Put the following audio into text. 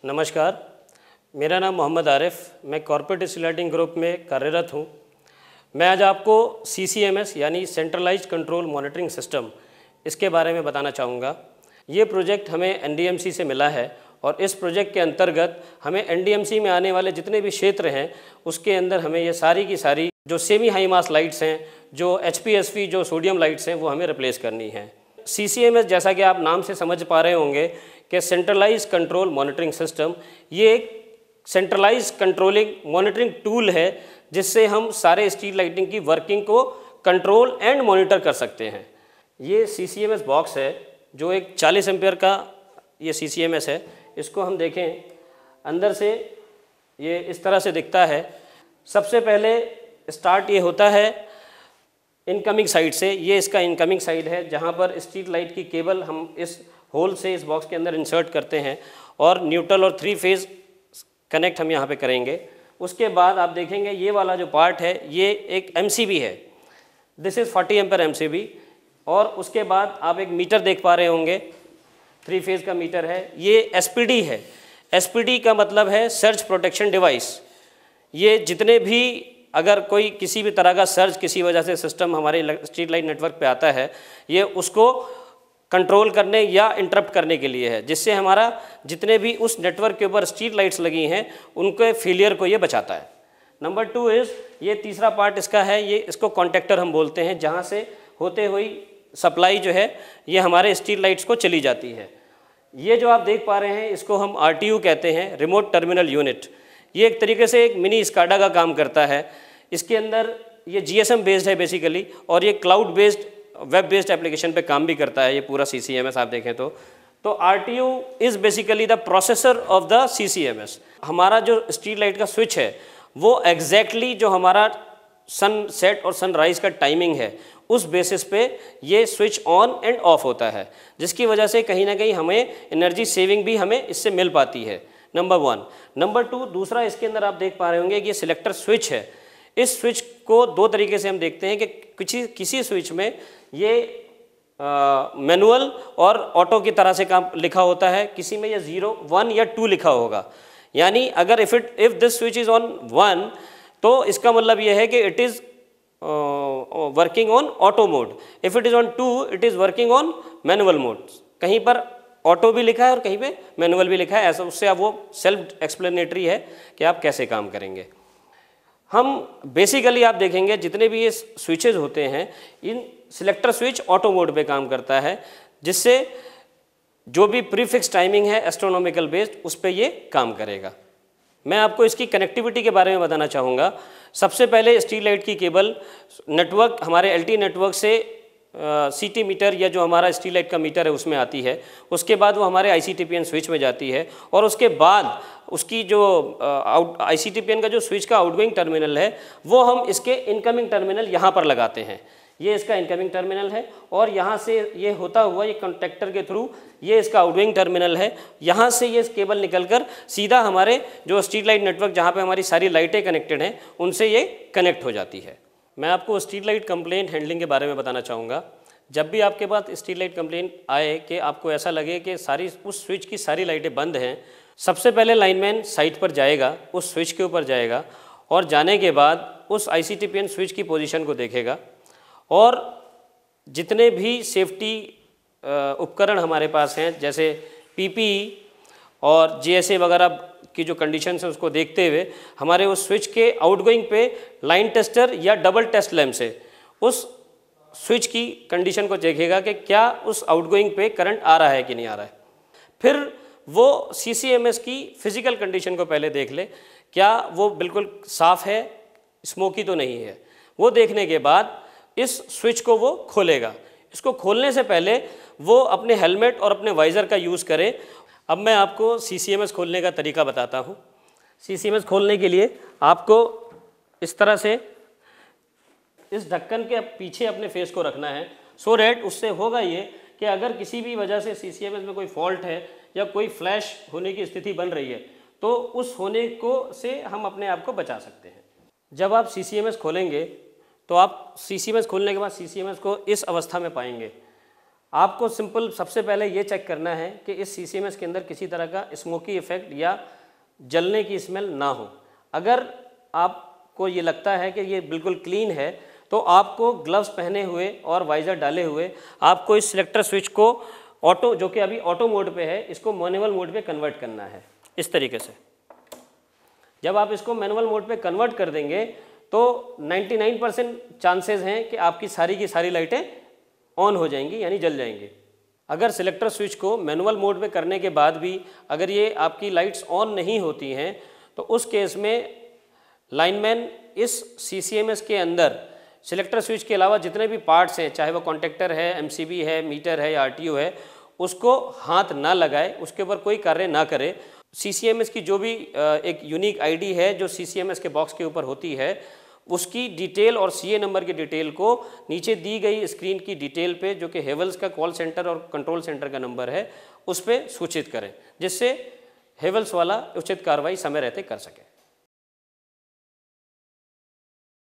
नमस्कार, मेरा नाम मोहम्मद आरिफ, मैं कॉर्पोरेट स्टील लाइटिंग ग्रुप में कार्यरत हूँ। मैं आज आपको CCMS यानी सेंट्रलाइज्ड कंट्रोल मॉनिटरिंग सिस्टम इसके बारे में बताना चाहूँगा। ये प्रोजेक्ट हमें NDMC से मिला है और इस प्रोजेक्ट के अंतर्गत हमें NDMC में आने वाले जितने भी क्षेत्र हैं उसके अंदर हमें ये सारी की सारी जो सेमी हाई मास लाइट्स हैं, जो HPSV जो सोडियम लाइट्स हैं, वो हमें रिप्लेस करनी है। CCMS जैसा कि आप नाम से समझ पा रहे होंगे कि सेंट्रलाइज कंट्रोल मॉनिटरिंग सिस्टम, ये एक सेंट्रलाइज कंट्रोलिंग मॉनिटरिंग टूल है जिससे हम सारे स्ट्रीट लाइटिंग की वर्किंग को कंट्रोल एंड मॉनिटर कर सकते हैं। ये CCMS बॉक्स है जो एक 40 एम्पियर का ये CCMS है। इसको हम देखें अंदर से, ये इस तरह से दिखता है। सबसे पहले स्टार्ट ये होता है इनकमिंग साइड से। ये इसका इनकमिंग साइड है जहाँ पर स्ट्रीट लाइट की केबल हम इस होल से इस बॉक्स के अंदर इंसर्ट करते हैं और न्यूट्रल और 3 फेज़ कनेक्ट हम यहाँ पे करेंगे। उसके बाद आप देखेंगे ये वाला जो पार्ट है ये एक MCB है, दिस इज़ 40 एम्पियर MCB। और उसके बाद आप एक मीटर देख पा रहे होंगे, 3 फेज़ का मीटर है। ये SPD है। SPD का मतलब है सर्ज प्रोटेक्शन डिवाइस। ये जितने भी अगर कोई किसी भी तरह का सर्ज किसी वजह से सिस्टम हमारे स्ट्रीट लाइट नेटवर्क पे आता है, ये उसको कंट्रोल करने या इंटरप्ट करने के लिए है, जिससे हमारा जितने भी उस नेटवर्क के ऊपर स्ट्रीट लाइट्स लगी हैं उनके फेलियर को ये बचाता है। नंबर 2 इज़, ये तीसरा पार्ट इसका है, ये इसको कॉन्टेक्टर हम बोलते हैं, जहाँ से होते हुई सप्लाई जो है ये हमारे स्ट्रीट लाइट्स को चली जाती है। ये जो आप देख पा रहे हैं इसको हम RTU कहते हैं, रिमोट टर्मिनल यूनिट। ये एक तरीके से एक मिनी स्काडा का काम करता है। इसके अंदर ये GSM बेस्ड है बेसिकली, और ये cloud based web based application पे काम भी करता है। ये पूरा CCMS आप देखें तो RTU is basically the processor of the CCMS। हमारा जो स्ट्रीट लाइट का स्विच है वो एग्जैक्टली जो हमारा सनसेट और सनराइज़ का टाइमिंग है उस बेसिस पे ये स्विच ऑन एंड ऑफ होता है, जिसकी वजह से कहीं ना कहीं हमें एनर्जी सेविंग भी हमें इससे मिल पाती है। नंबर 1। नंबर 2, दूसरा इसके अंदर आप देख पा रहे होंगे कि ये सिलेक्टर स्विच है। इस स्विच को 2 तरीके से हम देखते हैं कि किसी स्विच में ये मैनुअल और ऑटो की तरह से काम लिखा होता है, किसी में ये 0, 1 या 2 लिखा होगा। यानी अगर if this switch is on 1 तो इसका मतलब ये है कि it is working on auto mode. If it is on 2 it is working on manual mode. कहीं पर ऑटो भी लिखा है और कहीं पे मैनुअल भी लिखा है, ऐसा उससे अब वो सेल्फ एक्सप्लेनेटरी है कि आप कैसे काम करेंगे। हम बेसिकली आप देखेंगे जितने भी ये स्विचेज होते हैं, इन सिलेक्टर स्विच ऑटो मोड पे काम करता है, जिससे जो भी प्रीफिक्स टाइमिंग है एस्ट्रोनॉमिकल बेस्ड उस पर ये काम करेगा। मैं आपको इसकी कनेक्टिविटी के बारे में बताना चाहूँगा। सबसे पहले स्ट्रीट लाइट की केबल नेटवर्क हमारे LTE नेटवर्क से CT मीटर या जो हमारा स्ट्रीट लाइट का मीटर है उसमें आती है। उसके बाद वो हमारे ICTPN स्विच में जाती है और उसके बाद उसकी जो ICTPN का जो स्विच का आउटगोइंग टर्मिनल है वो हम इसके इनकमिंग टर्मिनल यहाँ पर लगाते हैं। ये इसका इनकमिंग टर्मिनल है और यहाँ से ये होता हुआ ये कॉन्टेक्टर के थ्रू ये इसका आउटगोइंग टर्मिनल है। यहाँ से ये केबल निकलकर सीधा हमारे जो स्ट्रीट लाइट नेटवर्क जहाँ पे हमारी सारी लाइटें कनेक्टेड हैं उनसे ये कनेक्ट हो जाती है। मैं आपको स्ट्रीट लाइट कंप्लेंट हैंडलिंग के बारे में बताना चाहूँगा। जब भी आपके पास स्ट्रीट लाइट कंप्लेंट आए कि आपको ऐसा लगे कि सारी उस स्विच की सारी लाइटें बंद हैं, सबसे पहले लाइनमैन साइट पर जाएगा, उस स्विच के ऊपर जाएगा और जाने के बाद उस ICTPN स्विच की पोजीशन को देखेगा और जितने भी सेफ्टी उपकरण हमारे पास हैं जैसे PPE और GSA वगैरह की जो कंडीशन है उसको देखते हुए हमारे उस स्विच के आउटगोइंग पे लाइन टेस्टर या डबल टेस्ट लैम्प से उस स्विच की कंडीशन को देखेगा कि क्या उस आउटगोइंग पे करंट आ रहा है कि नहीं आ रहा है। फिर वो CCMS की फिजिकल कंडीशन को पहले देख ले, क्या वो बिल्कुल साफ़ है, स्मोकी तो नहीं है। वो देखने के बाद इस स्विच को वो खोलेगा। इसको खोलने से पहले वो अपने हेलमेट और अपने वाइज़र का यूज़ करे। अब मैं आपको CCMS खोलने का तरीका बताता हूँ। CCMS खोलने के लिए आपको इस तरह से इस ढक्कन के पीछे अपने फेस को रखना है, सो डैट उससे होगा ये कि अगर किसी भी वजह से CCMS में कोई फॉल्ट है या कोई फ्लैश होने की स्थिति बन रही है तो उस होने को से हम अपने आप को बचा सकते हैं। जब आप CCMS खोलेंगे तो आप CCMS खोलने के बाद CCMS को इस अवस्था में पाएंगे। आपको सिंपल सबसे पहले ये चेक करना है कि इस CCMS के अंदर किसी तरह का स्मोकी इफेक्ट या जलने की स्मेल ना हो। अगर आपको ये लगता है कि ये बिल्कुल क्लीन है तो आपको ग्लव्स पहने हुए और वाइज़र डाले हुए आपको इस सिलेक्टर स्विच को ऑटो, जो कि अभी ऑटो मोड पे है, इसको मैनुअल मोड पे कन्वर्ट करना है इस तरीके से। जब आप इसको मैनुअल मोड पे कन्वर्ट कर देंगे तो 99% चांसेस हैं कि आपकी सारी की सारी लाइटें ऑन हो जाएंगी, यानी जल जाएंगी। अगर सिलेक्टर स्विच को मैनुअल मोड पे करने के बाद भी अगर ये आपकी लाइट्स ऑन नहीं होती हैं तो उस केस में लाइनमैन इस CCMS के अंदर सिलेक्टर स्विच के अलावा जितने भी पार्ट्स हैं, चाहे वो कॉन्टेक्टर है, MCB है, मीटर है या RTO है, उसको हाथ ना लगाए, उसके ऊपर कोई कार्य ना करे। CCMS की जो भी एक यूनिक ID है जो CCMS के बॉक्स के ऊपर होती है, उसकी डिटेल और CA नंबर की डिटेल को नीचे दी गई स्क्रीन की डिटेल पे, जो कि हेवल्स का कॉल सेंटर और कंट्रोल सेंटर का नंबर है, उस पर सूचित करें, जिससे हेवल्स वाला उचित कार्रवाई समय रहते कर सके।